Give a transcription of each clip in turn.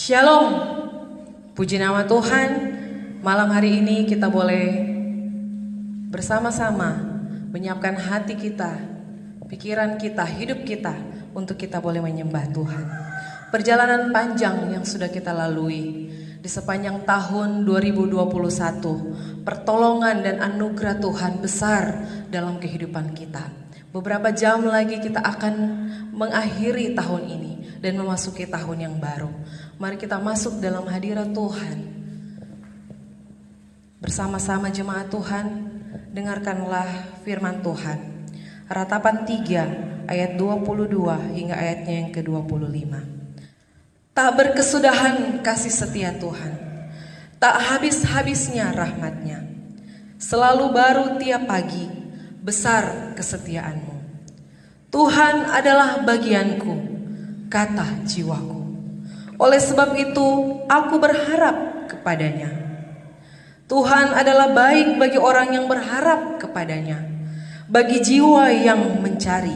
Shalom, puji nama Tuhan. Malam hari ini kita boleh bersama-sama menyiapkan hati kita, pikiran kita, hidup kita untuk kita boleh menyembah Tuhan. Perjalanan panjang yang sudah kita lalui di sepanjang tahun 2021, pertolongan dan anugerah Tuhan besar dalam kehidupan kita. Beberapa jam lagi kita akan mengakhiri tahun ini dan memasuki tahun yang baru. Mari kita masuk dalam hadirat Tuhan. Bersama-sama jemaat Tuhan, dengarkanlah firman Tuhan. Ratapan 3 ayat 22 hingga ayatnya yang ke-25. Tak berkesudahan kasih setia Tuhan, tak habis-habisnya rahmatnya. Selalu baru tiap pagi, besar kesetiaanmu. Tuhan adalah bagianku, kata jiwaku. Oleh sebab itu aku berharap kepadanya. Tuhan adalah baik bagi orang yang berharap kepadanya, bagi jiwa yang mencari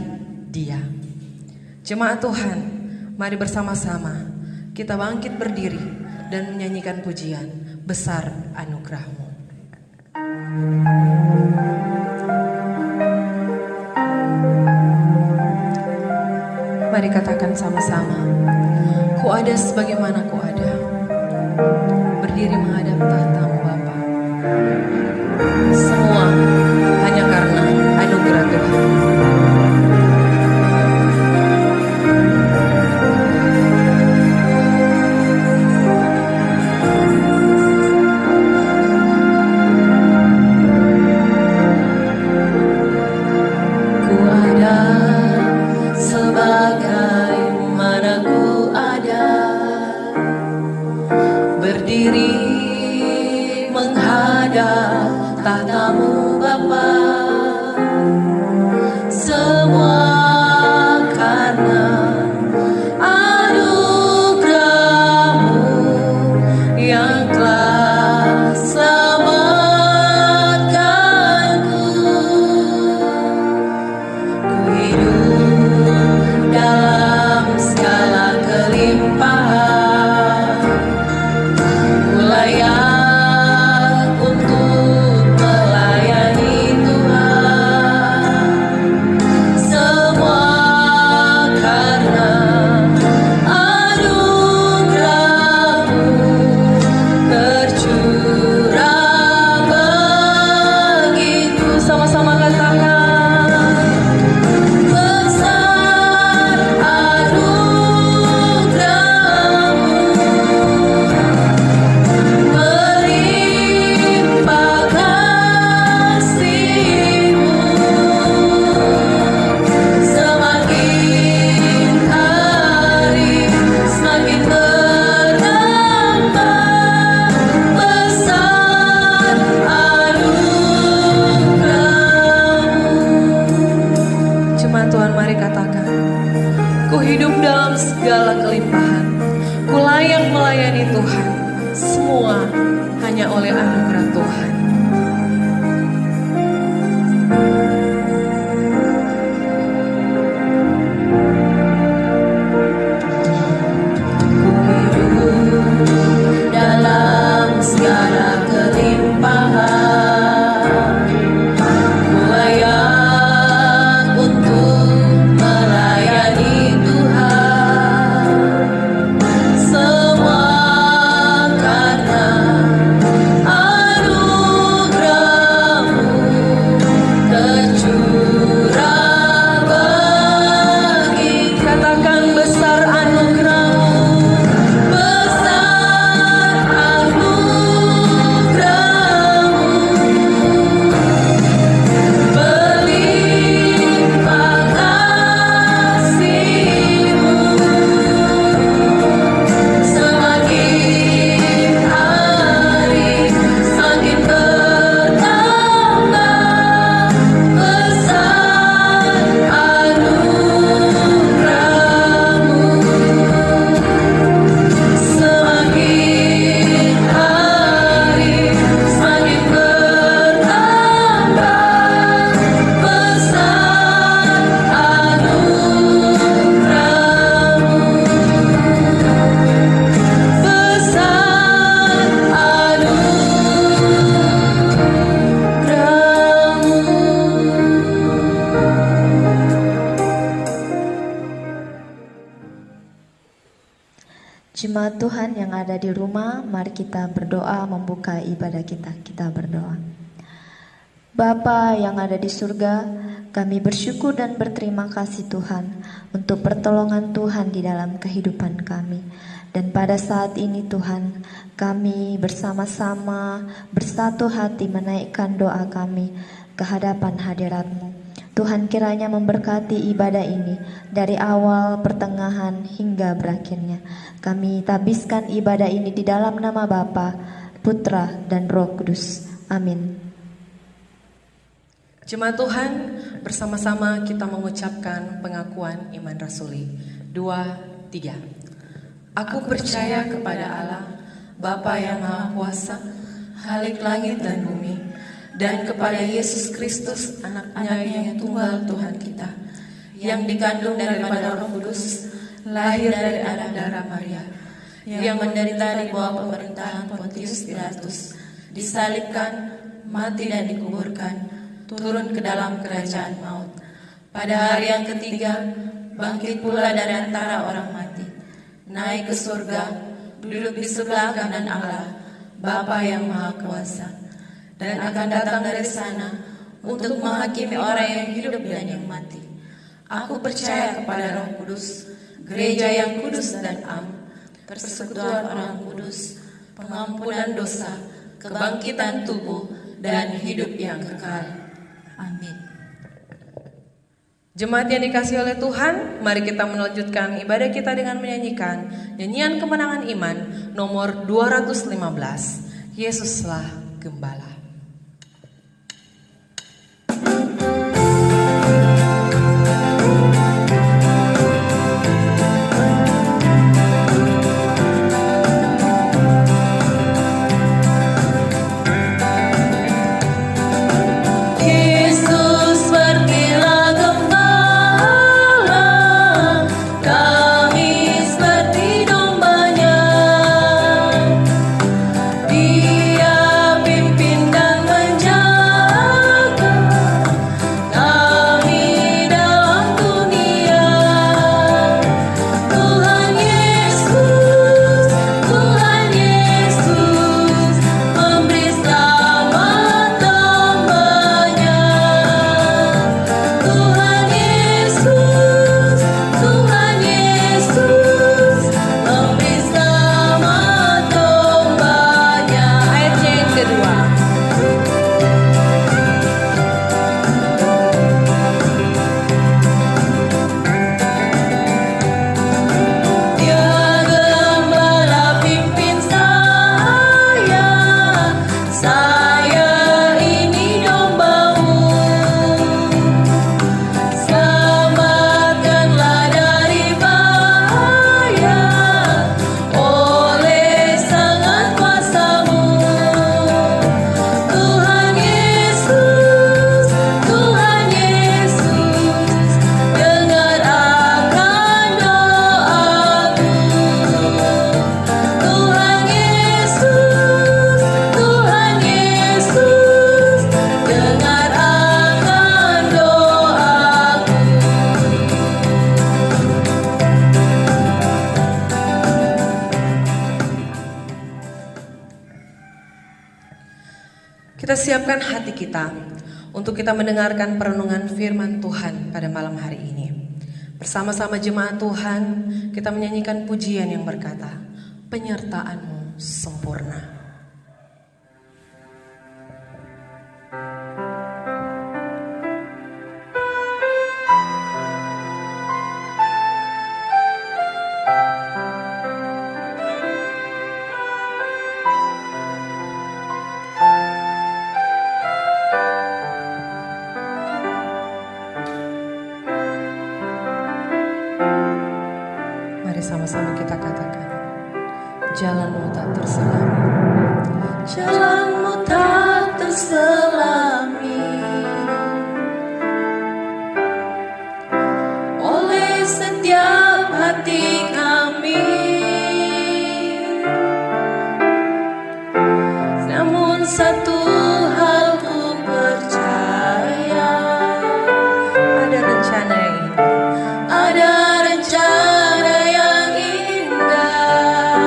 Dia. Jemaat Tuhan, mari bersama-sama kita bangkit berdiri dan menyanyikan pujian besar anugerah-Mu. Mari katakan sama-sama, ku ada sebagaimana ku ada, berdiri menghadap tahta-Mu Bapa. Semua hanya karena anugerah Tuhan. Ku ada sebagaimana ku ada, berdiri menghadap tahta-Mu Bapa. Semua karena anugerah-Mu yang telah selamatkanku. Ku hidup dalam segala kelimpahan, ku layak untuk melayani Tuhan. Semua karena anugerah-Mu tercurah begitu. Sama-sama katakan, besar anugerah-Mu, melimpah kasih-Mu. Semakin hari semakin bertambah, besar anugerah-Mu. Jemaat Tuhan, mari katakan, ku hidup dalam segala kelimpahan, ku layak melayani Tuhan. Semua hanya oleh anugerah Tuhan. Ku hidup dalam segala kelimpahan, ku layak untuk melayani Tuhan. Semua karena anugerah-Mu Jemaat Tuhan yang ada di rumah, mari kita berdoa membuka ibadah kita. Kita berdoa. Bapa yang ada di surga, kami bersyukur dan berterima kasih Tuhan untuk pertolongan Tuhan di dalam kehidupan kami. Dan pada saat ini Tuhan, kami bersama-sama bersatu hati menaikkan doa kami ke hadapan hadirat-Mu. Tuhan kiranya memberkati ibadah ini dari awal, pertengahan, hingga berakhirnya. Kami tabiskan ibadah ini di dalam nama Bapa, Putra, dan Roh Kudus. Amin. Jemaat Tuhan, bersama-sama kita mengucapkan pengakuan iman rasuli. 2, 3. Aku percaya kepada Allah, Bapa yang Maha Kuasa, Khalik langit dan bumi, dan kepada Yesus Kristus, Anak-Nya yang tunggal Tuhan kita, yang dikandung daripada Roh Kudus, lahir dari anak darah Maria, yang menderita di bawah pemerintahan Pontius Pilatus, disalibkan, mati dan dikuburkan, turun ke dalam kerajaan maut. Pada hari yang ketiga, bangkit pula dari antara orang mati, naik ke surga, duduk di sebelah kanan Allah, Bapa yang Maha Kuasa, dan akan datang dari sana untuk menghakimi orang yang hidup dan yang mati. Aku percaya kepada Roh Kudus, gereja yang kudus dan am, persekutuan orang kudus, pengampunan dosa, kebangkitan tubuh, dan hidup yang kekal. Amin. Jemaat yang dikasihi oleh Tuhan, mari kita melanjutkan ibadah kita dengan menyanyikan nyanyian kemenangan iman nomor 215, Yesuslah Gembala. Kita siapkan hati kita untuk kita mendengarkan perenungan firman Tuhan pada malam hari ini. Bersama-sama jemaat Tuhan, kita menyanyikan pujian yang berkata, penyertaan-Mu sempurna. Sama-sama kita katakan, jalan-Mu tak terselami, jalan-Mu tak terselami, oleh setiap hati kami. Namun satu hal ku percaya, ada rencana yang indah, ada rencana yang indah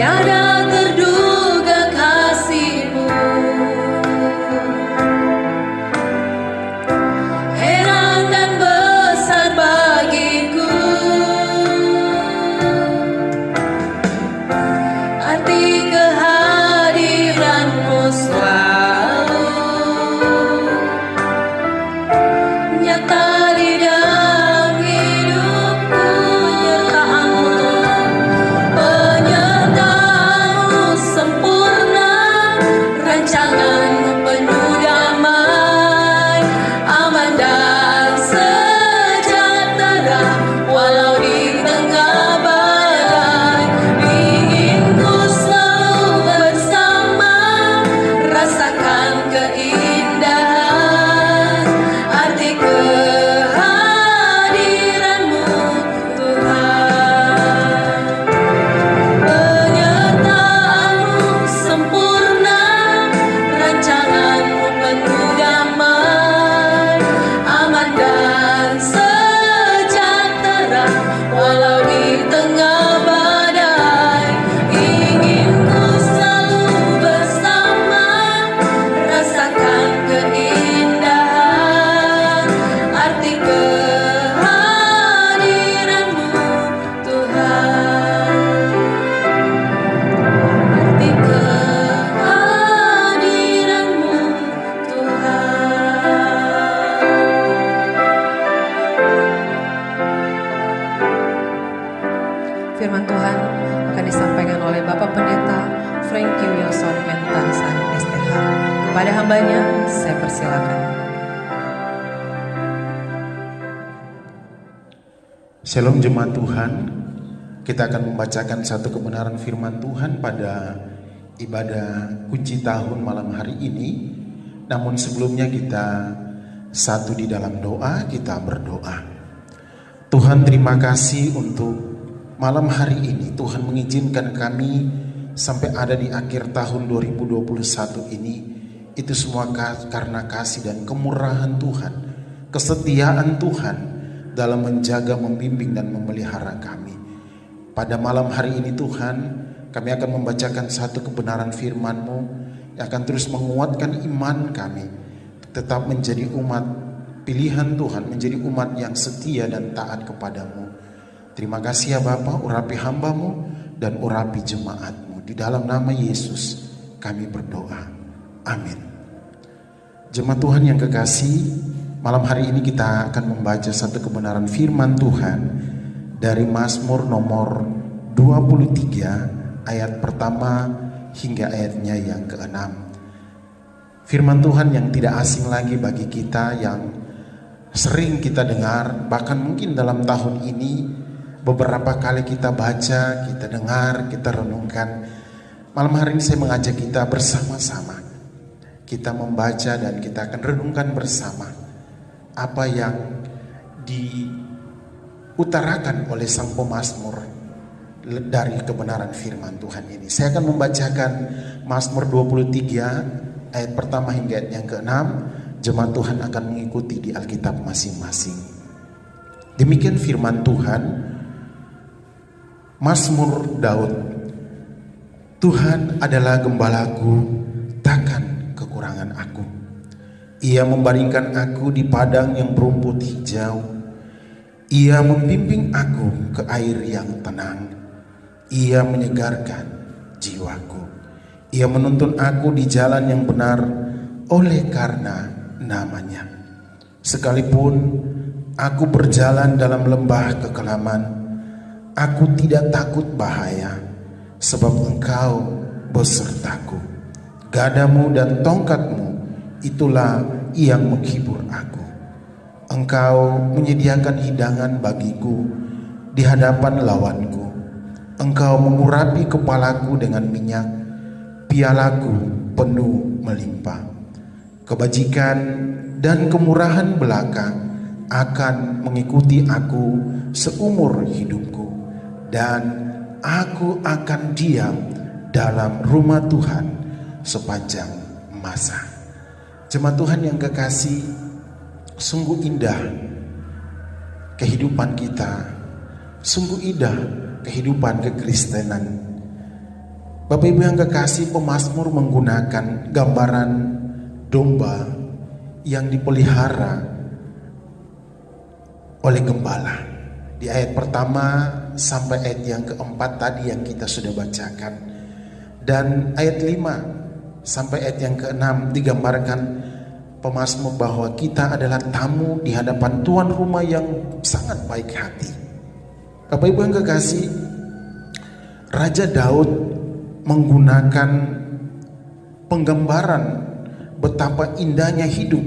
tiada terduga kasih-Mu. Heran dan besar bagiku arti kehadiran-Mu selalu nyata di dalam hidupku. Penyertaan-Mu sempurna, rancangan-Mu penuh damai, aman dan sejahtera walau di tengah badai. Ingin ku selalu bersama, rasakan keindahan arti kehadiran-Mu Tuhan. Penyertaan-Mu sempurna, rancangan-Mu penuh damai, aman dan sejahtera walau di tengah badai. Ingin ku selalu bersama, rasakan keindahan arti kehadiran-Mu Tuhan. Arti kehadiran-Mu Tuhan. Firman Tuhan akan disampaikan oleh Bapak Pendeta Frankie Wilson Mentansan STH. Kepada hambanya saya persilakan. Shalom jemaat Tuhan, kita akan membacakan satu kebenaran firman Tuhan pada ibadah kunci tahun malam hari ini. Namun sebelumnya kita satu di dalam doa, kita berdoa. Tuhan, terima kasih untuk malam hari ini. Tuhan mengizinkan kami sampai ada di akhir tahun 2021 ini. Itu semua karena kasih dan kemurahan Tuhan, kesetiaan Tuhan dalam menjaga, membimbing dan memelihara kami. Pada malam hari ini Tuhan, kami akan membacakan satu kebenaran firman-Mu yang akan terus menguatkan iman kami, tetap menjadi umat pilihan Tuhan, menjadi umat yang setia dan taat kepadamu. Terima kasih ya Bapa, urapi hamba-Mu dan urapi jemaat-Mu. Di dalam nama Yesus kami berdoa, amin. Jemaat Tuhan yang kekasih, malam hari ini kita akan membaca satu kebenaran firman Tuhan dari Mazmur nomor 23 ayat pertama hingga ayatnya yang ke-6. Firman Tuhan yang tidak asing lagi bagi kita, yang sering kita dengar, bahkan mungkin dalam tahun ini beberapa kali kita baca, kita dengar, kita renungkan. Malam hari ini saya mengajak kita bersama-sama, kita membaca dan kita akan renungkan bersama apa yang diutarakan oleh sang pemazmur dari kebenaran firman Tuhan ini. Saya akan membacakan Mazmur 23 ayat pertama hingga ayat yang ke-6. Jemaat Tuhan akan mengikuti di Alkitab masing-masing. Demikian firman Tuhan. Mazmur Daud. Tuhan adalah gembalaku, takkan kekurangan aku. Ia membaringkan aku di padang yang berumput hijau. Ia membimbing aku ke air yang tenang. Ia menyegarkan jiwaku. Ia menuntun aku di jalan yang benar oleh karena namanya. Sekalipun aku berjalan dalam lembah kekelaman, aku tidak takut bahaya, sebab Engkau besertaku. Gadamu dan tongkatmu itulah yang menghibur aku. Engkau menyediakan hidangan bagiku di hadapan lawanku. Engkau mengurapi kepalaku dengan minyak, pialaku penuh melimpah. Kebajikan dan kemurahan belaka akan mengikuti aku seumur hidupku, dan aku akan diam dalam rumah Tuhan sepanjang masa. Jemaat Tuhan yang kekasih, sungguh indah kehidupan kita, sungguh indah kehidupan kekristenan. Bapak Ibu yang kekasih, pemazmur menggunakan gambaran domba yang dipelihara oleh gembala. Di ayat pertama sampai ayat yang keempat tadi yang kita sudah bacakan. Dan ayat 5 sampai ayat yang ke-6 digambarkan pemazmur bahwa kita adalah tamu di hadapan tuan rumah yang sangat baik hati. Bapak Ibu yang kekasih, Raja Daud menggunakan penggambaran betapa indahnya hidup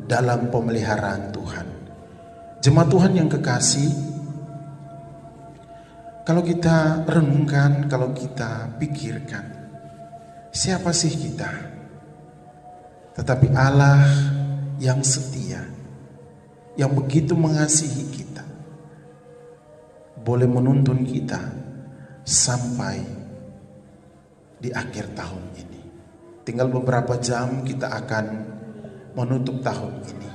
dalam pemeliharaan Tuhan. Jemaat Tuhan yang kekasih, kalau kita renungkan, kalau kita pikirkan, siapa sih kita? Tetapi Allah yang setia, yang begitu mengasihi kita, boleh menuntun kita sampai di akhir tahun ini. Tinggal beberapa jam kita akan menutup tahun ini.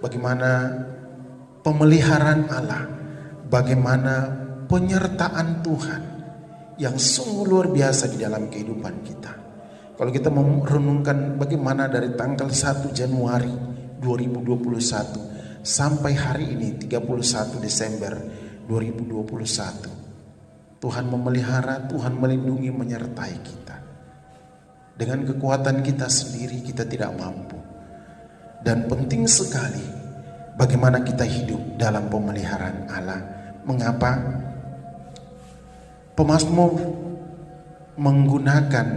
Bagaimana pemeliharaan Allah, bagaimana penyertaan Tuhan yang sungguh luar biasa di dalam kehidupan kita. Kalau kita merenungkan bagaimana dari tanggal 1 Januari 2021 sampai hari ini 31 Desember 2021, Tuhan memelihara, Tuhan melindungi, menyertai kita. Dengan kekuatan kita sendiri kita tidak mampu. Dan penting sekali bagaimana kita hidup dalam pemeliharaan Allah. Mengapa? Pemazmur menggunakan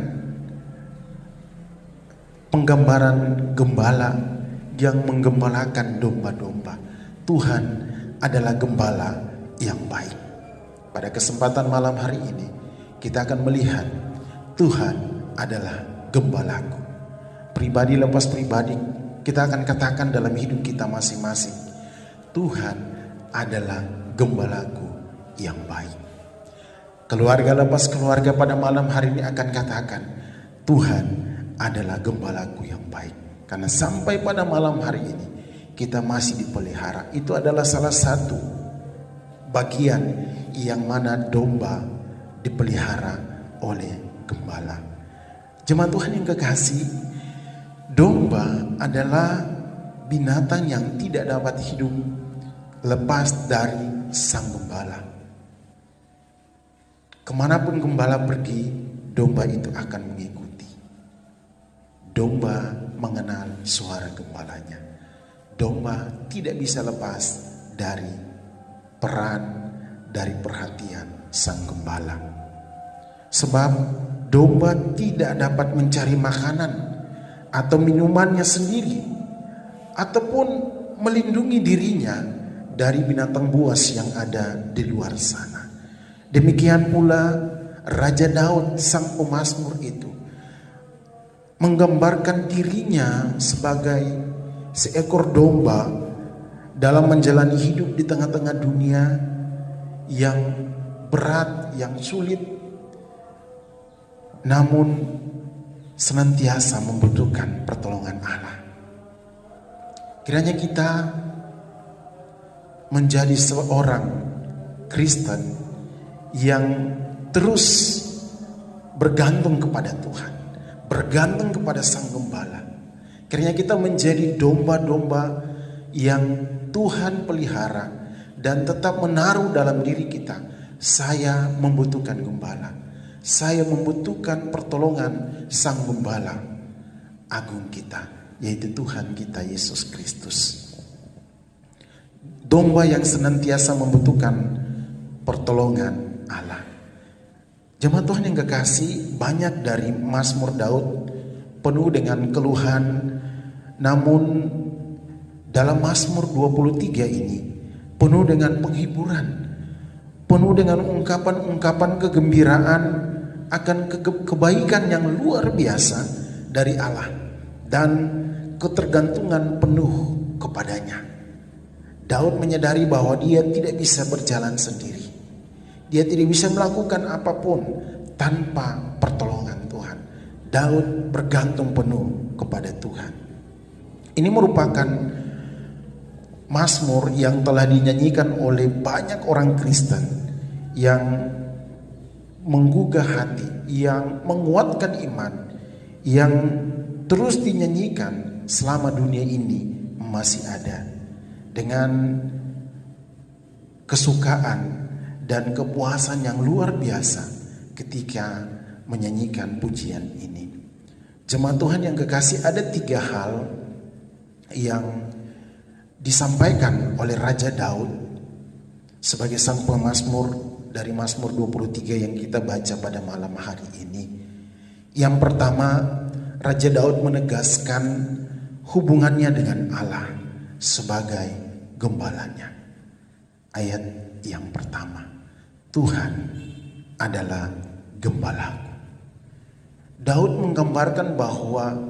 penggambaran gembala yang menggembalakan domba-domba. Tuhan adalah gembala yang baik. Pada kesempatan malam hari ini kita akan melihat Tuhan adalah gembalaku. Pribadi lepas pribadi kita akan katakan dalam hidup kita masing-masing, Tuhan adalah gembalaku yang baik. Keluarga lepas keluarga pada malam hari ini akan katakan, Tuhan adalah gembalaku yang baik. Karena sampai pada malam hari ini kita masih dipelihara. Itu adalah salah satu bagian yang mana domba dipelihara oleh gembala. Jemaat Tuhan yang kekasih, domba adalah binatang yang tidak dapat hidup lepas dari sang gembala. Kemanapun gembala pergi, domba itu akan mengikuti. Domba mengenal suara gembalanya. Domba tidak bisa lepas dari peran, dari perhatian sang gembala. Sebab domba tidak dapat mencari makanan atau minumannya sendiri, ataupun melindungi dirinya dari binatang buas yang ada di luar sana. Demikian pula Raja Daud sang pemazmur itu menggambarkan dirinya sebagai seekor domba dalam menjalani hidup di tengah-tengah dunia yang berat, yang sulit, namun senantiasa membutuhkan pertolongan Allah. Kiranya kita menjadi seorang Kristen yang terus bergantung kepada Tuhan, bergantung kepada Sang Gembala. Kiranya kita menjadi domba-domba yang Tuhan pelihara dan tetap menaruh dalam diri kita, saya membutuhkan gembala, saya membutuhkan pertolongan Sang Gembala agung kita, yaitu Tuhan kita Yesus Kristus. Domba yang senantiasa membutuhkan pertolongan Allah. Jemaat Tuhan yang kekasih, banyak dari Mazmur Daud penuh dengan keluhan, namun dalam Mazmur 23 ini penuh dengan penghiburan, penuh dengan ungkapan-ungkapan kegembiraan akan kebaikan yang luar biasa dari Allah dan ketergantungan penuh kepadanya. Daud menyadari bahwa dia tidak bisa berjalan sendiri. Dia tidak bisa melakukan apapun tanpa pertolongan Tuhan. Daud bergantung penuh kepada Tuhan. Ini merupakan mazmur yang telah dinyanyikan oleh banyak orang Kristen yang menggugah hati, yang menguatkan iman, yang terus dinyanyikan selama dunia ini masih ada, dengan kesukaan dan kepuasan yang luar biasa ketika menyanyikan pujian ini. Jemaat Tuhan yang kekasih, ada 3 hal yang disampaikan oleh Raja Daud sebagai sang pemazmur dari Mazmur 23 yang kita baca pada malam hari ini. Yang pertama, Raja Daud menegaskan hubungannya dengan Allah sebagai gembalanya. Ayat yang pertama, Tuhan adalah gembalaku. Daud menggambarkan bahwa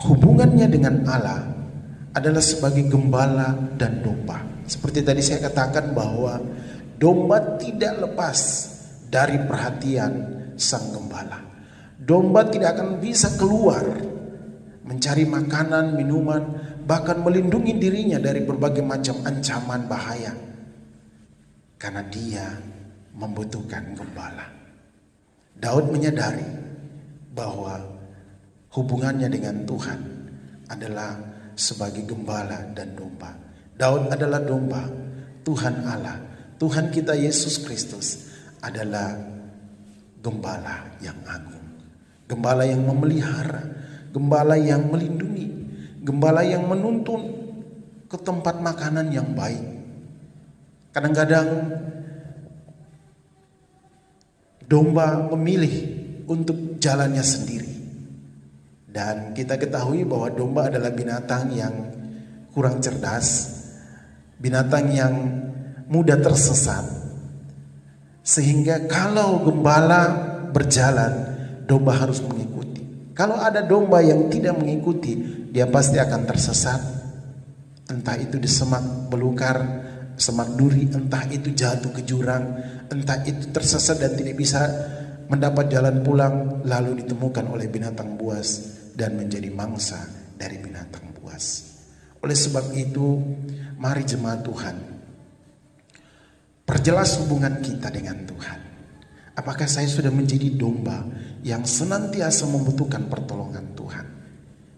hubungannya dengan Allah adalah sebagai gembala dan domba. Seperti tadi saya katakan bahwa domba tidak lepas dari perhatian sang gembala. Domba tidak akan bisa keluar mencari makanan, minuman, bahkan melindungi dirinya dari berbagai macam ancaman bahaya, karena dia membutuhkan gembala. Daud menyadari bahwa hubungannya dengan Tuhan adalah sebagai gembala dan domba. Daud adalah domba, Tuhan Allah, Tuhan kita Yesus Kristus adalah gembala yang agung, gembala yang memelihara, gembala yang melindungi, gembala yang menuntun ke tempat makanan yang baik. Kadang-kadang domba memilih untuk jalannya sendiri, dan kita ketahui bahwa domba adalah binatang yang kurang cerdas, binatang yang mudah tersesat, sehingga kalau gembala berjalan, domba harus mengikuti. Kalau ada domba yang tidak mengikuti, dia pasti akan tersesat, entah itu di semak belukar, semak duri, entah itu jatuh ke jurang, entah itu tersesat dan tidak bisa mendapat jalan pulang, lalu ditemukan oleh binatang buas dan menjadi mangsa dari binatang buas. Oleh sebab itu, mari jemaat Tuhan, perjelas hubungan kita dengan Tuhan. Apakah saya sudah menjadi domba yang senantiasa membutuhkan pertolongan Tuhan?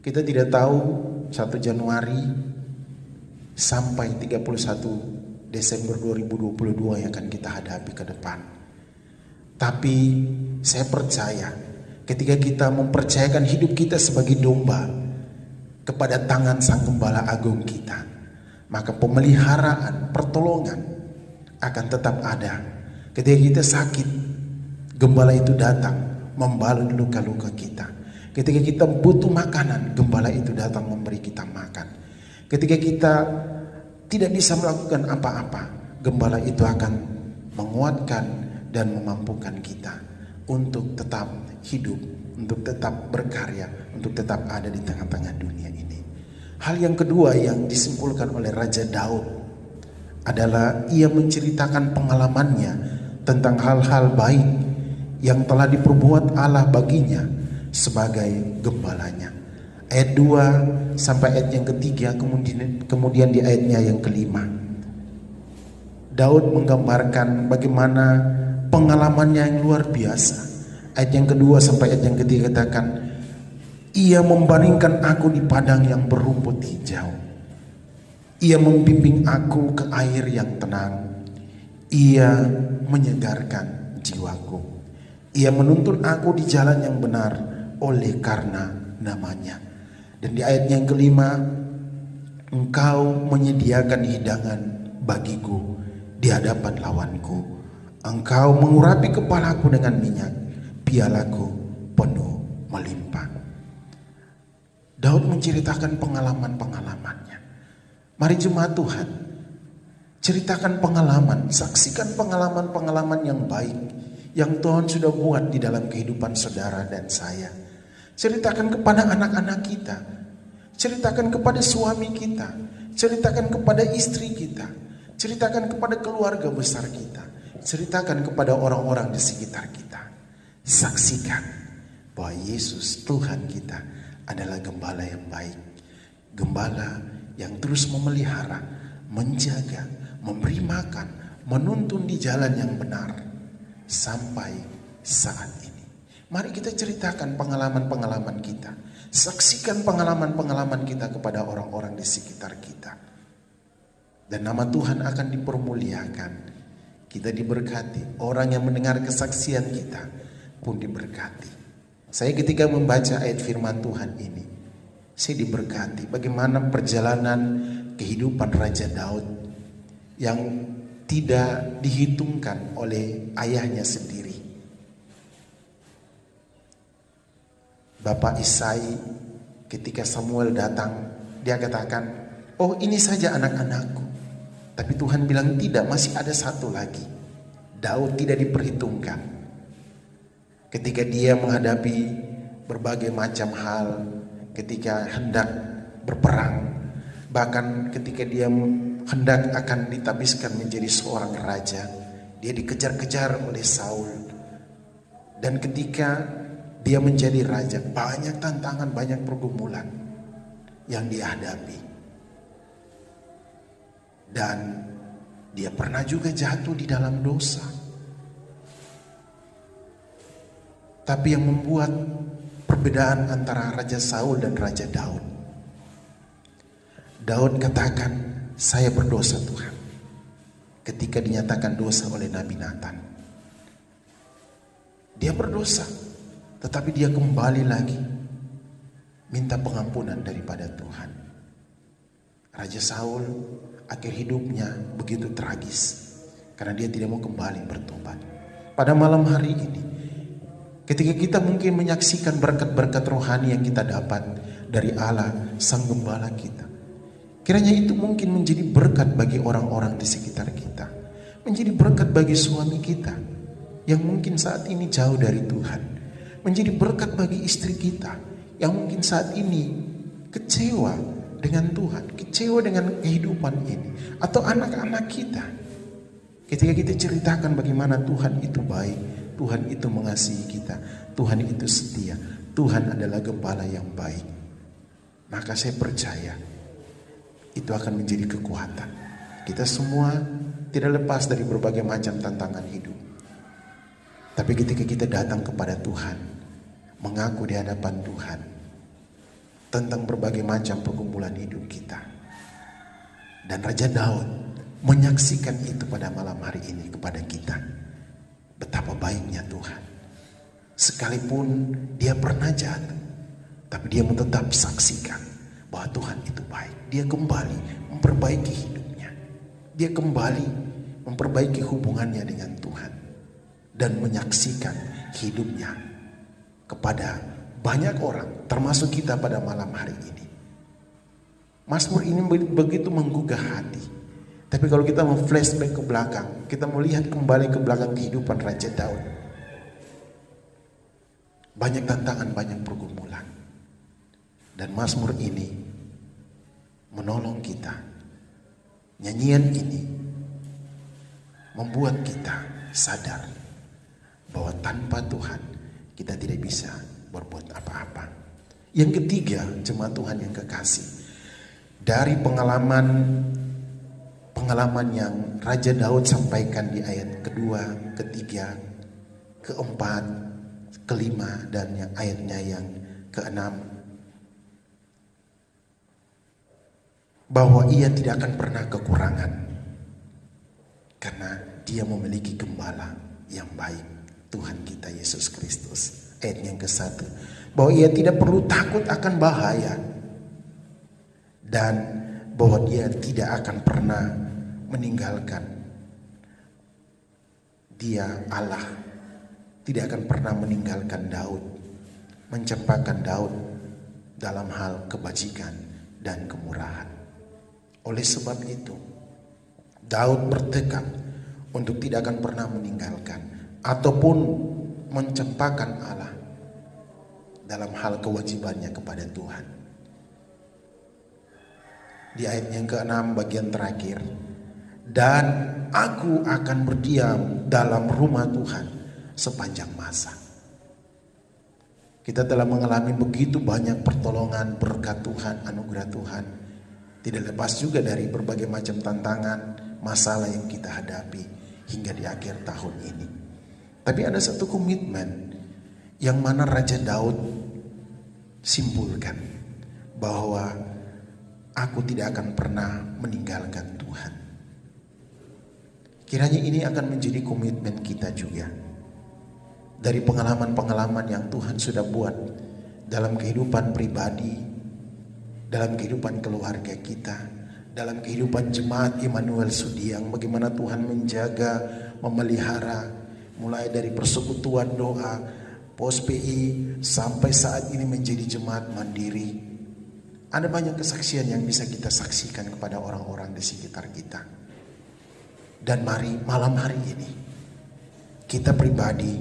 Kita tidak tahu 1 Januari sampai 31 Desember 2022 yang akan kita hadapi ke depan. Tapi saya percaya ketika kita mempercayakan hidup kita sebagai domba kepada tangan Sang Gembala Agung kita, maka pemeliharaan, pertolongan akan tetap ada. Ketika kita sakit, gembala itu datang membalut luka-luka kita. Ketika kita butuh makanan, gembala itu datang memberi kita makan. Ketika kita tidak bisa melakukan apa-apa, gembala itu akan menguatkan dan memampukan kita untuk tetap hidup, untuk tetap berkarya, untuk tetap ada di tengah-tengah dunia ini. Hal yang kedua yang disimpulkan oleh Raja Daud adalah ia menceritakan pengalamannya tentang hal-hal baik yang telah diperbuat Allah baginya sebagai gembalanya. Ayat 2 sampai ayat yang ketiga, kemudian di ayatnya yang kelima, Daud menggambarkan bagaimana pengalamannya yang luar biasa. Ayat yang kedua sampai ayat yang ketiga katakan, ia membaringkan aku di padang yang berumput hijau. Ia membimbing aku ke air yang tenang. Ia menyegarkan jiwaku. Ia menuntun aku di jalan yang benar oleh karena namanya. Dan di ayat yang kelima, engkau menyediakan hidangan bagiku di hadapan lawanku. Engkau mengurapi kepalaku dengan minyak, pialaku penuh melimpah. Daud menceritakan pengalaman-pengalamannya. Mari jemaat Tuhan, ceritakan pengalaman, saksikan pengalaman-pengalaman yang baik yang Tuhan sudah buat di dalam kehidupan saudara dan saya. Ceritakan kepada anak-anak kita, ceritakan kepada suami kita, ceritakan kepada istri kita, ceritakan kepada keluarga besar kita, ceritakan kepada orang-orang di sekitar kita. Saksikan bahwa Yesus Tuhan kita adalah gembala yang baik, gembala yang terus memelihara, menjaga, memberi makan, menuntun di jalan yang benar. sampai saat ini. Mari kita ceritakan pengalaman-pengalaman kita. Saksikan pengalaman-pengalaman kita kepada orang-orang di sekitar kita. Dan nama Tuhan akan dipermuliakan. Kita diberkati. Orang yang mendengar kesaksian kita pun diberkati. Saya ketika membaca ayat firman Tuhan ini, saya diberkati bagaimana perjalanan kehidupan Raja Daud yang tidak dihitungkan oleh ayahnya sendiri. Bapak Isai ketika Samuel datang, dia katakan, "Oh, ini saja anak-anakku." Tapi Tuhan bilang tidak, masih ada satu lagi. Daud tidak diperhitungkan. Ketika dia menghadapi berbagai macam hal, ketika hendak berperang, bahkan ketika dia hendak akan ditabiskan menjadi seorang raja, dia dikejar-kejar oleh Saul. Dan ketika dia menjadi raja, banyak tantangan, banyak pergumulan yang dia hadapi. Dan dia pernah juga jatuh di dalam dosa. Tapi yang membuat perbedaan antara Raja Saul dan Raja Daud, Daud katakan, "Saya berdosa Tuhan." Ketika dinyatakan dosa oleh Nabi Nathan, dia berdosa, tetapi dia kembali lagi minta pengampunan daripada Tuhan. Raja Saul akhir hidupnya begitu tragis karena dia tidak mau kembali bertobat. Pada malam hari ini, ketika kita mungkin menyaksikan berkat-berkat rohani yang kita dapat dari Allah Sang Gembala kita, kiranya itu mungkin menjadi berkat bagi orang-orang di sekitar kita, menjadi berkat bagi suami kita yang mungkin saat ini jauh dari Tuhan, menjadi berkat bagi istri kita yang mungkin saat ini kecewa dengan Tuhan, kecewa dengan kehidupan ini, atau anak-anak kita. Ketika kita ceritakan bagaimana Tuhan itu baik, Tuhan itu mengasihi kita, Tuhan itu setia, Tuhan adalah gembala yang baik, maka saya percaya itu akan menjadi kekuatan. Kita semua tidak lepas dari berbagai macam tantangan hidup. Tapi ketika kita datang kepada Tuhan, mengaku di hadapan Tuhan tentang berbagai macam pergumulan hidup kita, dan Raja Daud menyaksikan itu pada malam hari ini kepada kita, betapa baiknya Tuhan. Sekalipun dia pernah jatuh, tapi dia tetap saksikan bahwa Tuhan itu baik. Dia kembali memperbaiki hidupnya, dia kembali memperbaiki hubungannya dengan Tuhan, dan menyaksikan hidupnya kepada banyak orang, termasuk kita pada malam hari ini. Mazmur ini begitu menggugah hati. Tapi kalau kita mau flashback ke belakang, kita melihat kembali ke belakang kehidupan Raja Daud, banyak tantangan, banyak pergumulan. Dan Mazmur ini menolong kita. Nyanyian ini membuat kita sadar bahwa tanpa Tuhan kita tidak bisa berbuat apa-apa. Yang ketiga, jemaat Tuhan yang kekasih, dari pengalaman yang Raja Daud sampaikan di ayat kedua, ketiga, keempat, kelima, dan yang ayatnya yang keenam, bahwa ia tidak akan pernah kekurangan karena dia memiliki gembala yang baik, Tuhan kita Yesus Kristus. Ayat yang ke-1, bahwa ia tidak perlu takut akan bahaya, dan bahwa dia tidak akan pernah meninggalkan. Dia Allah tidak akan pernah meninggalkan Daud, mencempakkan Daud dalam hal kebajikan dan kemurahan. Oleh sebab itu, Daud bertekad untuk tidak akan pernah meninggalkan ataupun mencempakkan Allah dalam hal kewajibannya kepada Tuhan. Di ayat yang ke-6 bagian terakhir, dan aku akan berdiam dalam rumah Tuhan sepanjang masa. Kita telah mengalami begitu banyak pertolongan, berkat Tuhan, anugerah Tuhan. Tidak lepas juga dari berbagai macam tantangan, masalah yang kita hadapi hingga di akhir tahun ini. Tapi ada satu komitmen yang mana Raja Daud simpulkan, bahwa aku tidak akan pernah meninggalkan Tuhan. Kiranya ini akan menjadi komitmen kita juga. Dari pengalaman-pengalaman yang Tuhan sudah buat dalam kehidupan pribadi, dalam kehidupan keluarga kita, dalam kehidupan jemaat Immanuel Sudiang, bagaimana Tuhan menjaga, memelihara, mulai dari persekutuan doa, pos PI, sampai saat ini menjadi jemaat mandiri. Ada banyak kesaksian yang bisa kita saksikan kepada orang-orang di sekitar kita. Dan mari malam hari ini, kita pribadi,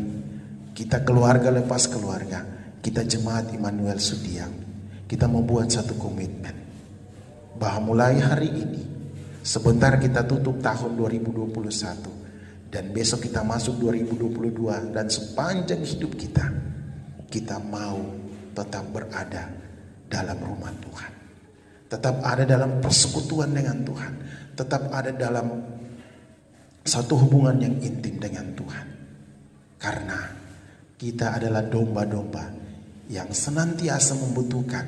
kita keluarga lepas keluarga, kita jemaat Immanuel Sudiang, kita membuat satu komitmen bahwa mulai hari ini, sebentar kita tutup tahun 2021, dan besok kita masuk 2022, dan sepanjang hidup kita mau tetap berada dalam rumah Tuhan, tetap ada dalam persekutuan dengan Tuhan, tetap ada dalam satu hubungan yang intim dengan Tuhan. Karena kita adalah domba-domba yang senantiasa membutuhkan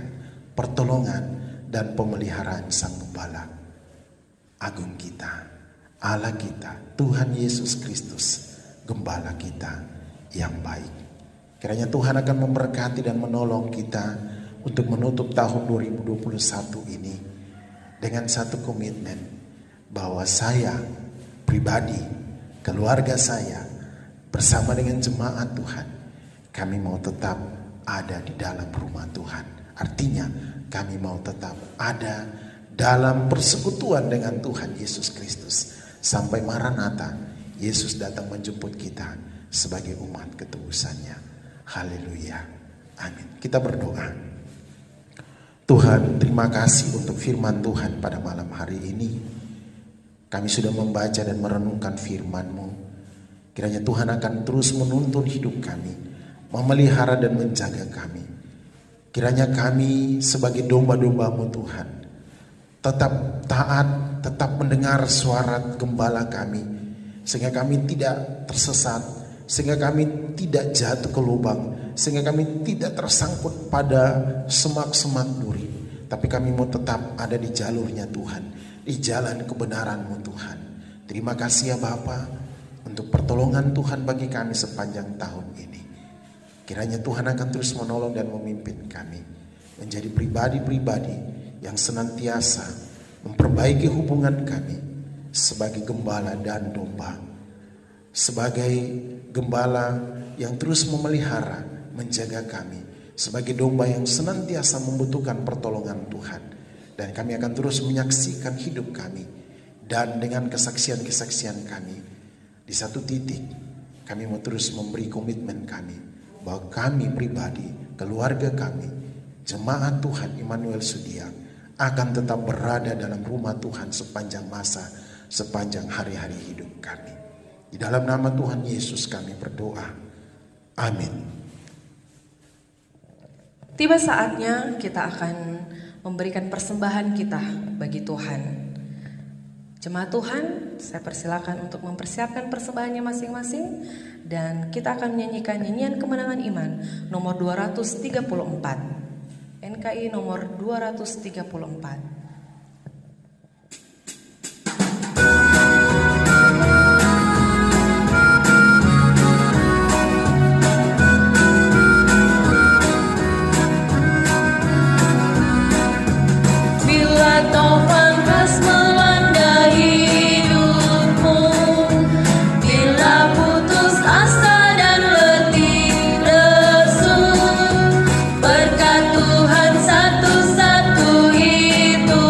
pertolongan dan pemeliharaan Sang Gembala Agung kita, Allah kita, Tuhan Yesus Kristus, Gembala kita yang baik. Kiranya Tuhan akan memberkati dan menolong kita untuk menutup tahun 2021 ini dengan satu komitmen bahwa saya pribadi, keluarga saya, bersama dengan jemaat Tuhan, kami mau tetap ada di dalam rumah Tuhan. Artinya kami mau tetap ada dalam persekutuan dengan Tuhan Yesus Kristus sampai Maranatha, Yesus datang menjemput kita sebagai umat ketebusannya. Haleluya, amin. Kita berdoa. Tuhan, terima kasih untuk firman Tuhan pada malam hari ini. Kami sudah membaca dan merenungkan firman-Mu. Kiranya Tuhan akan terus menuntun hidup kami, memelihara dan menjaga kami. Kiranya kami sebagai domba-domba-Mu Tuhan, tetap taat, tetap mendengar suara gembala kami, sehingga kami tidak tersesat, sehingga kami tidak jatuh ke lubang, sehingga kami tidak tersangkut pada semak-semak duri, tapi kami mau tetap ada di jalurnya Tuhan, di jalan kebenaran-Mu Tuhan. Terima kasih ya Bapa untuk pertolongan Tuhan bagi kami sepanjang tahun ini. Kiranya Tuhan akan terus menolong dan memimpin kami menjadi pribadi-pribadi yang senantiasa memperbaiki hubungan kami sebagai gembala dan domba, sebagai gembala yang terus memelihara, menjaga kami, sebagai domba yang senantiasa membutuhkan pertolongan Tuhan. Dan kami akan terus menyaksikan hidup kami, dan dengan kesaksian-kesaksian kami, di satu titik kami mau terus memberi komitmen kami bahwa kami pribadi, keluarga kami, jemaat Tuhan Immanuel Sudiang akan tetap berada dalam rumah Tuhan sepanjang masa, sepanjang hari-hari hidup kami. Di dalam nama Tuhan Yesus kami berdoa. Amin. Tiba saatnya kita akan memberikan persembahan kita bagi Tuhan. Jemaat Tuhan, saya persilakan untuk mempersiapkan persembahannya masing-masing, dan kita akan menyanyikan nyanyian kemenangan iman nomor 234. NKI nomor 234. Berkat Tuhan satu-satu itu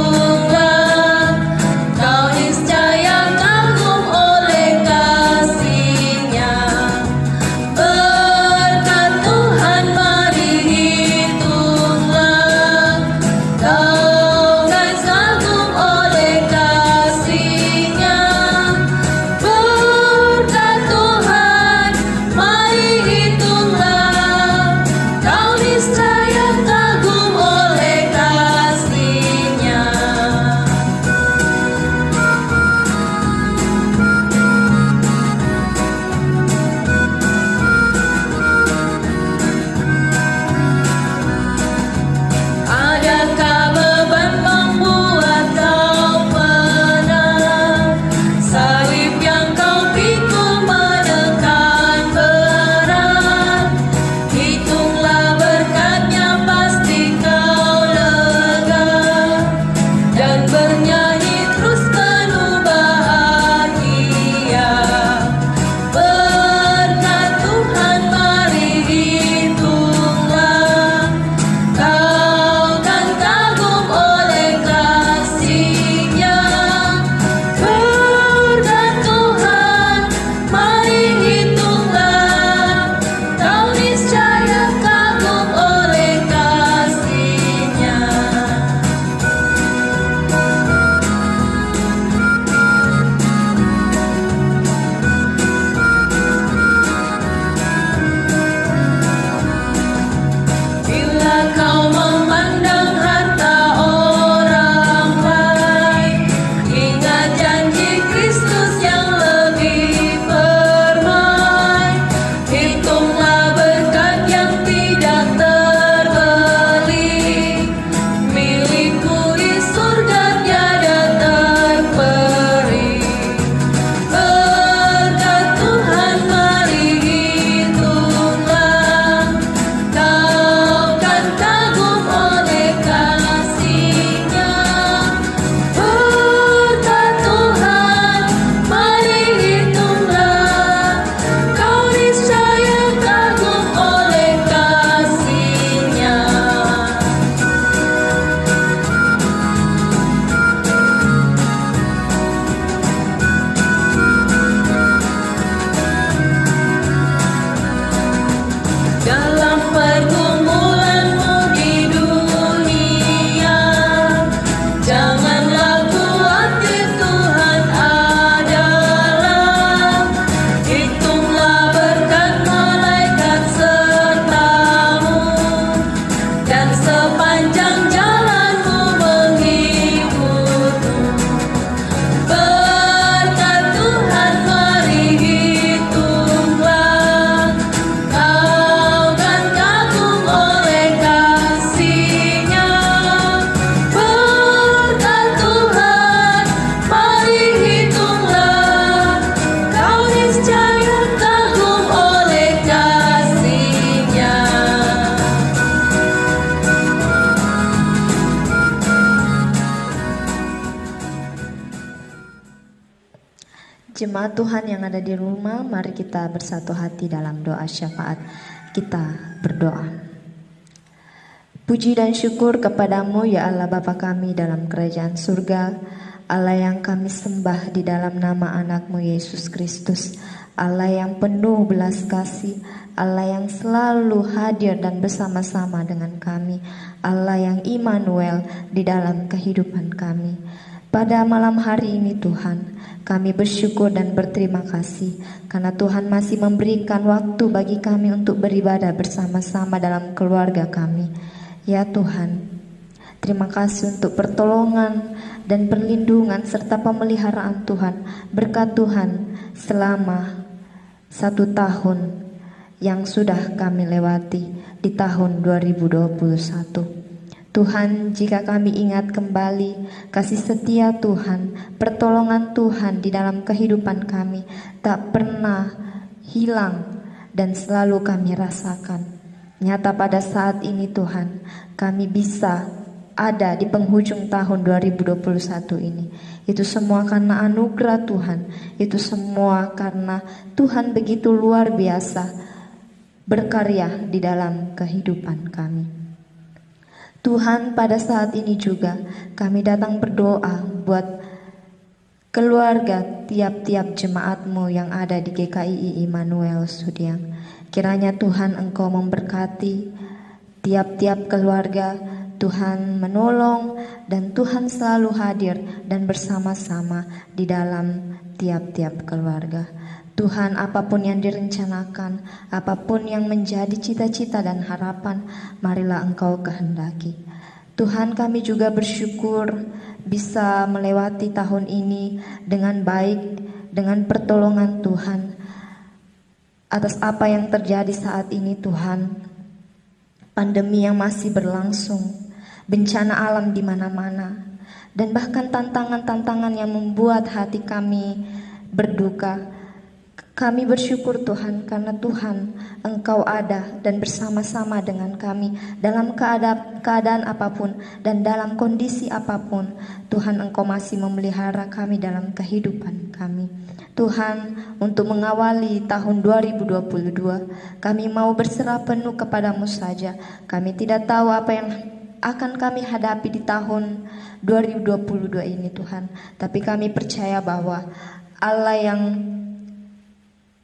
Jemaat Tuhan yang ada di rumah, mari kita bersatu hati dalam doa syafaat. Kita berdoa. Puji dan syukur kepadamu ya Allah Bapa kami dalam kerajaan surga, Allah yang kami sembah di dalam nama anakmu Yesus Kristus, Allah yang penuh belas kasih, Allah yang selalu hadir dan bersama-sama dengan kami, Allah yang Immanuel di dalam kehidupan kami. Pada malam hari ini Tuhan, kami bersyukur dan berterima kasih karena Tuhan masih memberikan waktu bagi kami untuk beribadah bersama-sama dalam keluarga kami. Ya Tuhan, terima kasih untuk pertolongan dan perlindungan serta pemeliharaan Tuhan. Berkat Tuhan selama 1 tahun yang sudah kami lewati di tahun 2021. Tuhan, jika kami ingat kembali kasih setia Tuhan, pertolongan Tuhan di dalam kehidupan kami tak pernah hilang dan selalu kami rasakan. Nyata pada saat ini Tuhan, kami bisa ada di penghujung tahun 2021 ini. Itu semua karena anugerah Tuhan, itu semua karena Tuhan begitu luar biasa berkarya di dalam kehidupan kami. Tuhan, pada saat ini juga kami datang berdoa buat keluarga tiap-tiap jemaat-Mu yang ada di GKI Immanuel Sudiang. Kiranya Tuhan Engkau memberkati tiap-tiap keluarga, Tuhan menolong dan Tuhan selalu hadir dan bersama-sama di dalam tiap-tiap keluarga. Tuhan, apapun yang direncanakan, apapun yang menjadi cita-cita dan harapan, marilah Engkau kehendaki. Tuhan, kami juga bersyukur bisa melewati tahun ini dengan baik, dengan pertolongan Tuhan. Atas apa yang terjadi saat ini Tuhan, pandemi yang masih berlangsung, bencana alam di mana-mana, dan bahkan tantangan-tantangan yang membuat hati kami berduka. Kami bersyukur Tuhan karena Tuhan Engkau ada dan bersama-sama dengan kami dalam keadaan apapun dan dalam kondisi apapun. Tuhan Engkau masih memelihara kami dalam kehidupan kami. Tuhan, untuk mengawali tahun 2022, kami mau berserah penuh kepadamu saja. Kami tidak tahu apa yang akan kami hadapi di tahun 2022 ini Tuhan. Tapi kami percaya bahwa Allah yang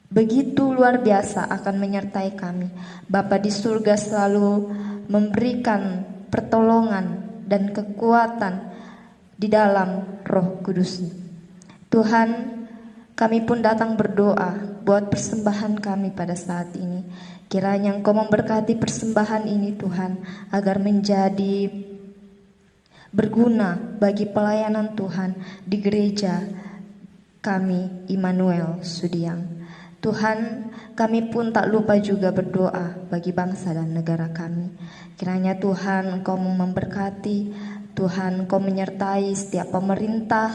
begitu luar biasa akan menyertai kami. Bapa di surga selalu memberikan pertolongan dan kekuatan di dalam Roh Kudus. Tuhan, kami pun datang berdoa buat persembahan kami pada saat ini. Kiranya Engkau memberkati persembahan ini Tuhan, agar menjadi berguna bagi pelayanan Tuhan di gereja kami Immanuel Sudiang. Tuhan, kami pun tak lupa juga berdoa bagi bangsa dan negara kami. Kiranya Tuhan Engkau memberkati, Tuhan Engkau menyertai setiap pemerintah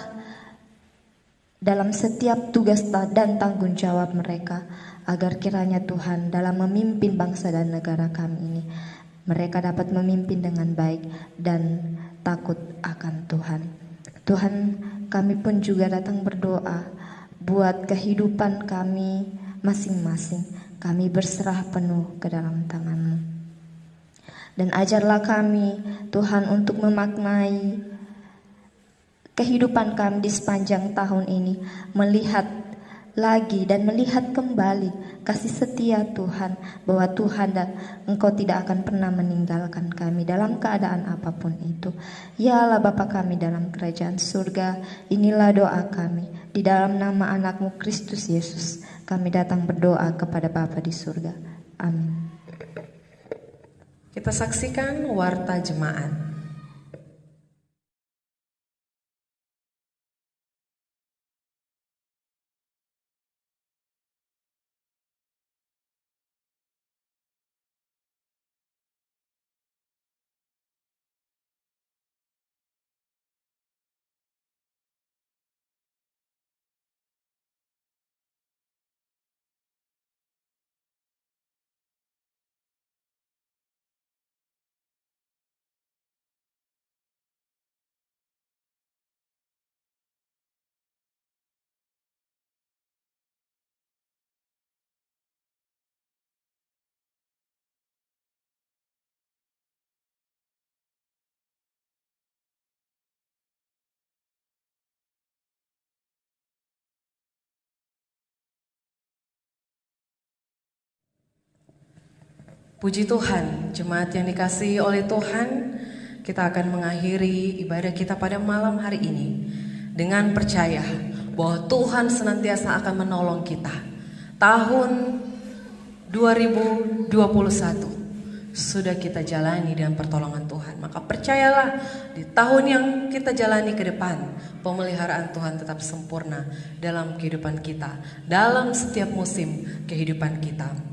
dalam setiap tugas dan tanggung jawab mereka, agar kiranya Tuhan dalam memimpin bangsa dan negara kami ini, mereka dapat memimpin dengan baik dan takut akan Tuhan. Tuhan, kami pun juga datang berdoa buat kehidupan kami masing-masing. Kami berserah penuh ke dalam tangan-Mu. Dan ajarlah kami, Tuhan, untuk memaknai kehidupan kami di sepanjang tahun ini, melihat lagi dan melihat kembali kasih setia Tuhan, bahwa Tuhan dan Engkau tidak akan pernah meninggalkan kami dalam keadaan apapun itu. Ya Allah Bapa kami dalam kerajaan surga, inilah doa kami. Di dalam nama anakmu Kristus Yesus, kami datang berdoa kepada Bapa di surga. Amin. Kita saksikan warta jemaat. Puji Tuhan, jemaat yang dikasihi oleh Tuhan, kita akan mengakhiri ibadah kita pada malam hari ini dengan percaya bahwa Tuhan senantiasa akan menolong kita. Tahun 2021 sudah kita jalani dengan pertolongan Tuhan. Maka percayalah di tahun yang kita jalani ke depan, pemeliharaan Tuhan tetap sempurna dalam kehidupan kita, dalam setiap musim kehidupan kita.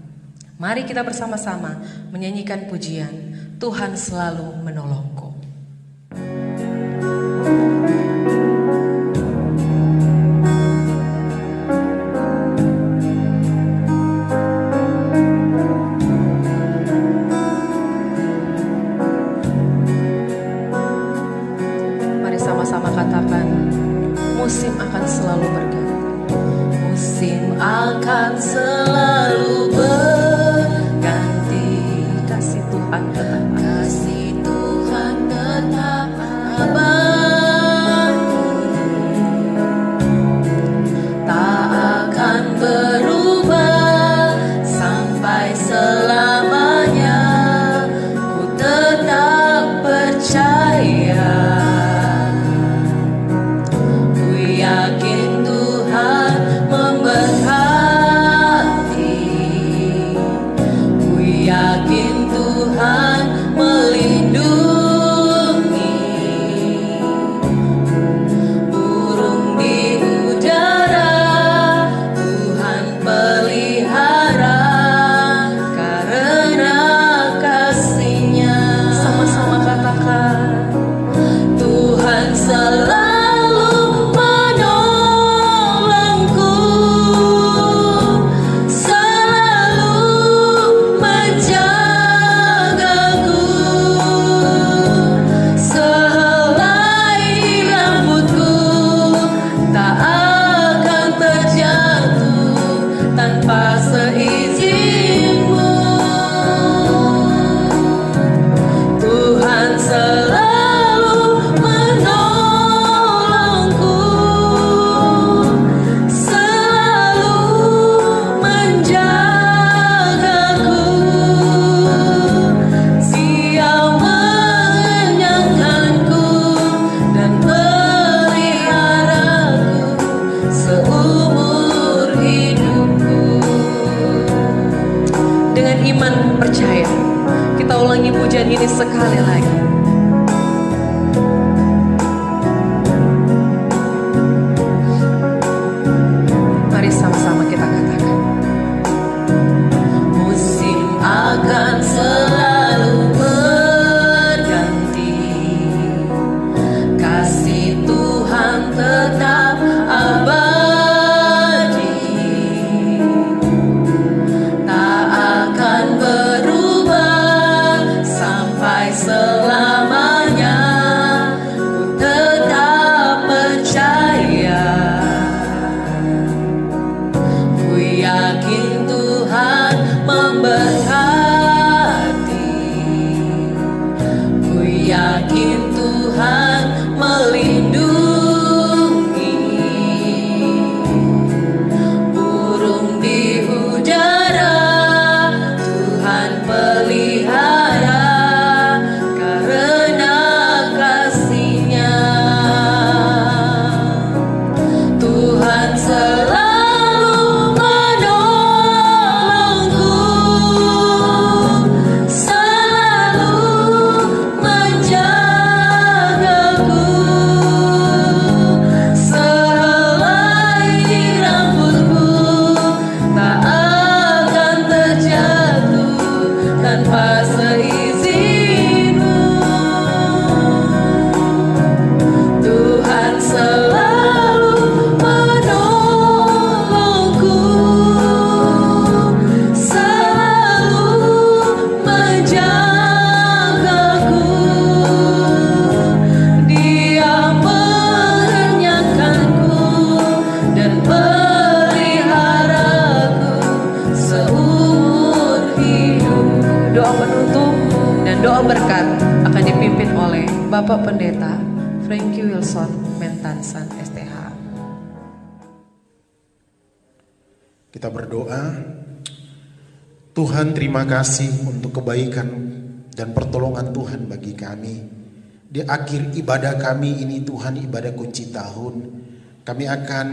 Mari kita bersama-sama menyanyikan pujian, Tuhan selalu menolongku. Mari sama-sama katakan, musim akan selalu berganti. Musim akan selalu berganti. Kasih Tuhan tetap abadi, tak akan berubah sampai selamanya. Ku tetap percaya, ku yakin Tuhan memberkati, ku yakin Tuhan melindungi. Burung di udara Tuhan pelihara karena kasih-Nya. Sama-sama katakan, Tuhan selalu menolongku, selalu menjagaku, sehelai di rambutku tak akan terjatuh tanpa seizin-Mu. Tuhan selalu menolongku, selalu menjagaku, Dia mengenyangkanku dan peliharaku seumur hidupku. Dengan iman percaya, kita ulangi pujian ini sekali lagi. Mari sama-sama kita katakan, musim akan selalu berganti, kasih Tuhan tetap abadi, tak akan berubah sampai selamanya. Ku tetap percaya, ku yakin Tuhan memberkati, ku yakin Tuhan melindungi. Burung di udara Tuhan pelihara karena kasih-Nya. Tuhan selalu menolongku, selalu menjagaku, sehelai di rambutku tak akan terjatuh tanpa seizin-Mu. Tuhan selalu menolongku, selalu menjagaku, Dia mengenyangkanku dan peliharaku seumur hidup. Doa penutup dan doa berkat akan dipimpin oleh Bapak Pendeta Frankie Wilson Mentansan STH. Kita berdoa, Tuhan, terima kasih untuk kebaikan dan pertolongan Tuhan bagi kami. Di akhir ibadah kami ini Tuhan, ibadah kunci tahun, kami akan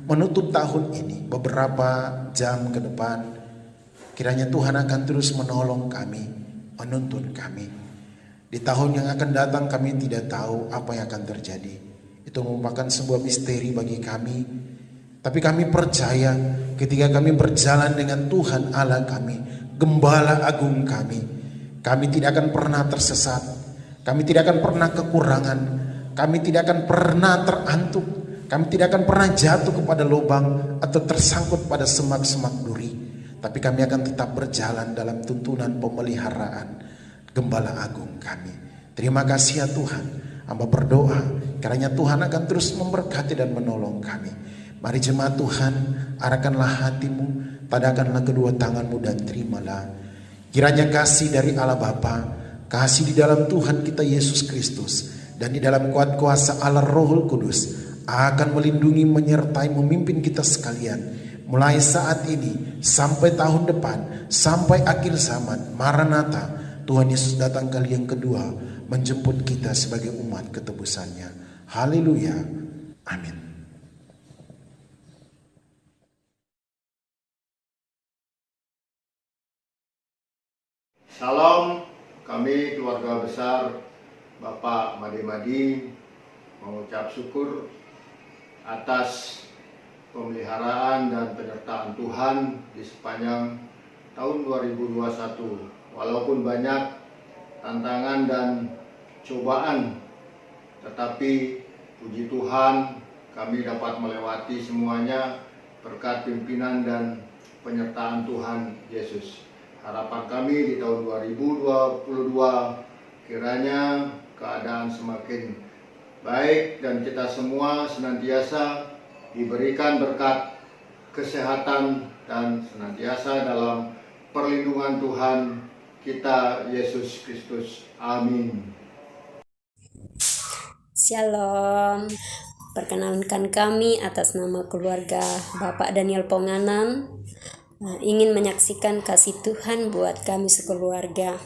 menutup tahun ini beberapa jam ke depan. Kiranya Tuhan akan terus menolong kami, menuntun kami. Di tahun yang akan datang kami tidak tahu apa yang akan terjadi. Itu merupakan sebuah misteri bagi kami. Tapi kami percaya ketika kami berjalan dengan Tuhan Allah kami, Gembala Agung kami tidak akan pernah tersesat, kami tidak akan pernah kekurangan, kami tidak akan pernah terantuk, kami tidak akan pernah jatuh kepada lubang atau tersangkut pada semak-semak duri. Tapi kami akan tetap berjalan dalam tuntunan pemeliharaan Gembala Agung kami. Terima kasih ya Tuhan. Hamba berdoa kiranya Tuhan akan terus memberkati dan menolong kami. Mari jemaat Tuhan, arahkanlah hatimu, tadahkanlah kedua tanganmu dan terimalah. Kiranya kasih dari Allah Bapa, kasih di dalam Tuhan kita Yesus Kristus, dan di dalam kuat kuasa Allah Roh Kudus akan melindungi, menyertai, memimpin kita sekalian. Mulai saat ini sampai tahun depan, sampai akhir zaman. Maranatha, Tuhan Yesus datang kali yang kedua, menjemput kita sebagai umat ketebusannya. Haleluya, amin. Salam, kami keluarga besar Bapak Made-Madi mengucap syukur atas pemeliharaan dan penyertaan Tuhan di sepanjang tahun 2021. Walaupun banyak tantangan dan cobaan, tetapi puji Tuhan kami dapat melewati semuanya berkat pimpinan dan penyertaan Tuhan Yesus. Harapan kami di tahun 2022 kiranya keadaan semakin baik dan kita semua senantiasa diberikan berkat kesehatan dan senantiasa dalam perlindungan Tuhan kita Yesus Kristus. Amin. Shalom. Perkenalkan kami atas nama keluarga Bapak Daniel Ponganan, ingin menyaksikan kasih Tuhan buat kami sekeluarga.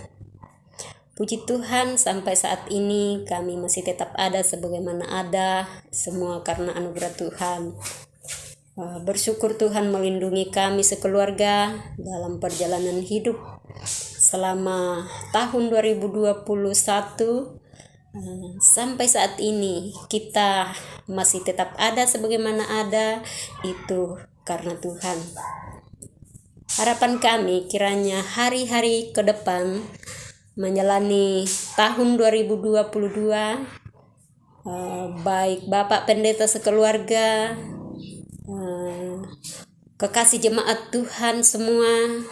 Puji Tuhan, sampai saat ini kami masih tetap ada sebagaimana ada, semua karena anugerah Tuhan. Bersyukur Tuhan melindungi kami sekeluarga dalam perjalanan hidup selama tahun 2021. Sampai saat ini kita masih tetap ada sebagaimana ada, itu karena Tuhan. Harapan kami kiranya hari-hari ke depan menjalani tahun 2022, baik Bapak Pendeta sekeluarga, kekasih jemaat Tuhan semua,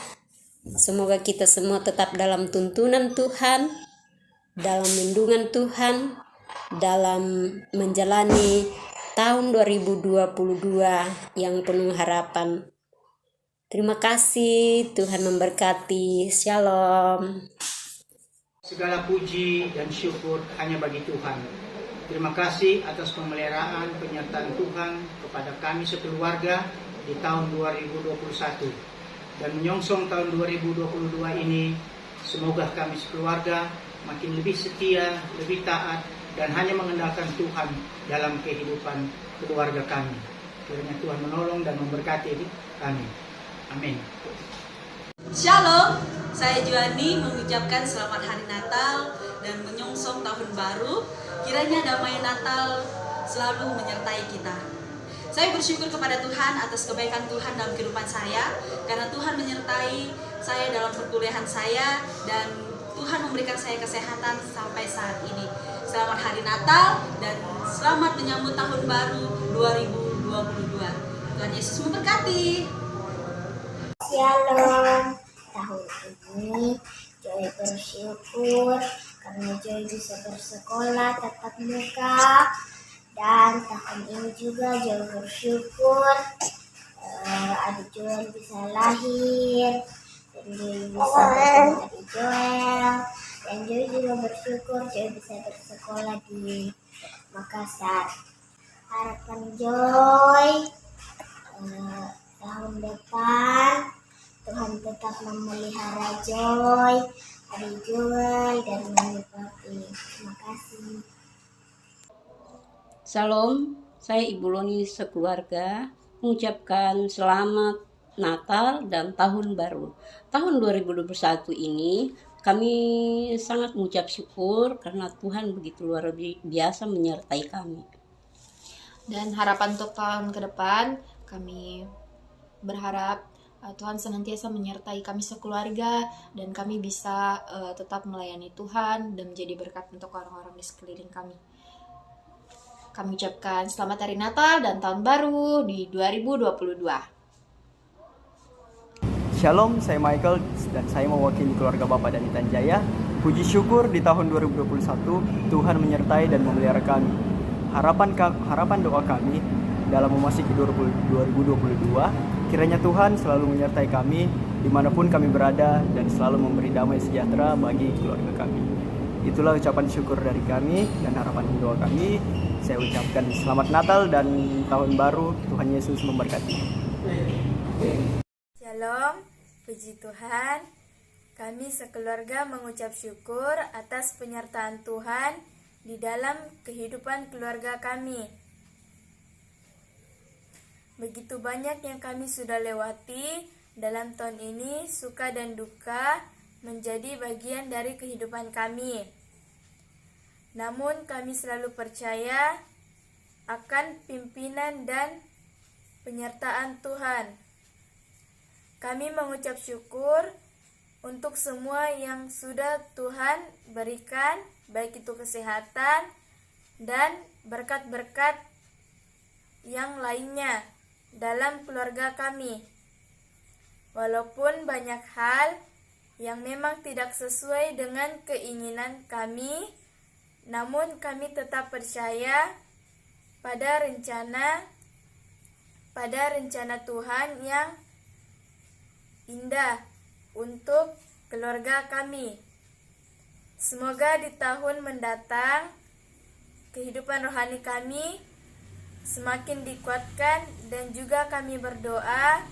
semoga kita semua tetap dalam tuntunan Tuhan, dalam lindungan Tuhan, dalam menjalani tahun 2022 yang penuh harapan. Terima kasih, Tuhan memberkati. Shalom. Segala puji dan syukur hanya bagi Tuhan. Terima kasih atas pemeliharaan penyertaan Tuhan kepada kami sekeluarga di tahun 2021. Dan menyongsong tahun 2022 ini, semoga kami sekeluarga makin lebih setia, lebih taat, dan hanya mengandalkan Tuhan dalam kehidupan keluarga kami. Kiranya Tuhan menolong dan memberkati kami. Amin. Shalom, saya Juani mengucapkan selamat hari Natal dan menyongsong tahun baru. Kiranya damai Natal selalu menyertai kita. Saya bersyukur kepada Tuhan atas kebaikan Tuhan dalam kehidupan saya, karena Tuhan menyertai saya dalam perkuliahan saya dan Tuhan memberikan saya kesehatan sampai saat ini. Selamat hari Natal dan selamat menyambut tahun baru 2022. Tuhan Yesus memberkati. Shalom. Tahun ini Joy bersyukur karena Joy bisa bersekolah tatap muka, dan tahun ini juga Joy bersyukur adik Joy bisa lahir dan Joy bisa bertemu adik Joel, dan Joy juga bersyukur Joy bisa bersekolah di Makassar. Harapan Joy tahun depan Tuhan tetap memelihara Joy, Ari Joy, dan Mami Papi. Terima kasih. Salam, saya Ibu Loni sekeluarga mengucapkan selamat Natal dan Tahun Baru. Tahun 2021 ini kami sangat mengucap syukur karena Tuhan begitu luar biasa menyertai kami. Dan harapan untuk tahun ke depan, kami berharap Tuhan senantiasa menyertai kami sekeluarga dan kami bisa tetap melayani Tuhan dan menjadi berkat untuk orang-orang di sekeliling kami. Kami ucapkan selamat Hari Natal dan Tahun Baru di 2022. Shalom, saya Michael dan saya mewakili keluarga Bapak dan Itan Jaya. Puji syukur di tahun 2021 Tuhan menyertai dan memelihara kami. Harapan doa kami dalam memasuki 2022, kiranya Tuhan selalu menyertai kami dimanapun kami berada dan selalu memberi damai sejahtera bagi keluarga kami. Itulah ucapan syukur dari kami dan harapan doa kami. Saya ucapkan selamat Natal dan Tahun Baru. Tuhan Yesus memberkati. Shalom, puji Tuhan. Kami sekeluarga mengucap syukur atas penyertaan Tuhan di dalam kehidupan keluarga kami. Begitu banyak yang kami sudah lewati dalam tahun ini, suka dan duka menjadi bagian dari kehidupan kami. Namun kami selalu percaya akan pimpinan dan penyertaan Tuhan. Kami mengucap syukur untuk semua yang sudah Tuhan berikan, baik itu kesehatan dan berkat-berkat yang lainnya dalam keluarga kami. Walaupun banyak hal yang memang tidak sesuai dengan keinginan kami, namun kami tetap percaya pada rencana Tuhan yang indah untuk keluarga kami. Semoga di tahun mendatang kehidupan rohani kami semakin dikuatkan dan juga kami berdoa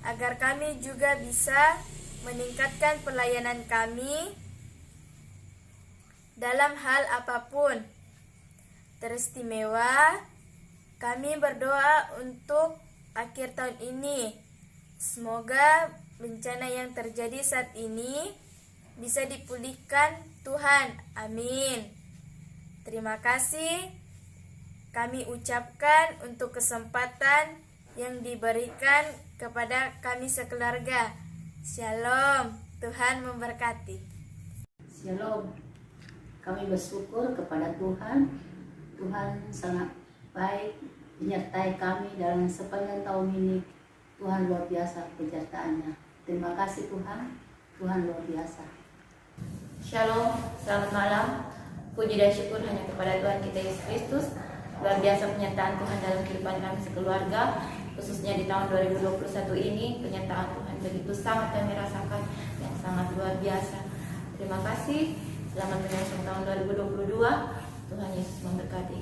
agar kami juga bisa meningkatkan pelayanan kami dalam hal apapun. Teristimewa, kami berdoa untuk akhir tahun ini. Semoga bencana yang terjadi saat ini bisa dipulihkan Tuhan. Amin. Terima kasih kami ucapkan untuk kesempatan yang diberikan kepada kami sekeluarga. Shalom, Tuhan memberkati. Shalom, kami bersyukur kepada Tuhan. Tuhan sangat baik menyertai kami dalam sepanjang tahun ini. Tuhan luar biasa penyertaannya. Terima kasih Tuhan, Tuhan luar biasa. Shalom, selamat malam. Puji dan syukur hanya kepada Tuhan kita Yesus Kristus. Luar biasa penyertaan Tuhan dalam kehidupan kami sekeluarga, khususnya di tahun 2021 ini. Penyertaan Tuhan begitu sangat kami rasakan, yang sangat luar biasa. Terima kasih. Selamat menyongsong tahun 2022. Tuhan Yesus memberkati.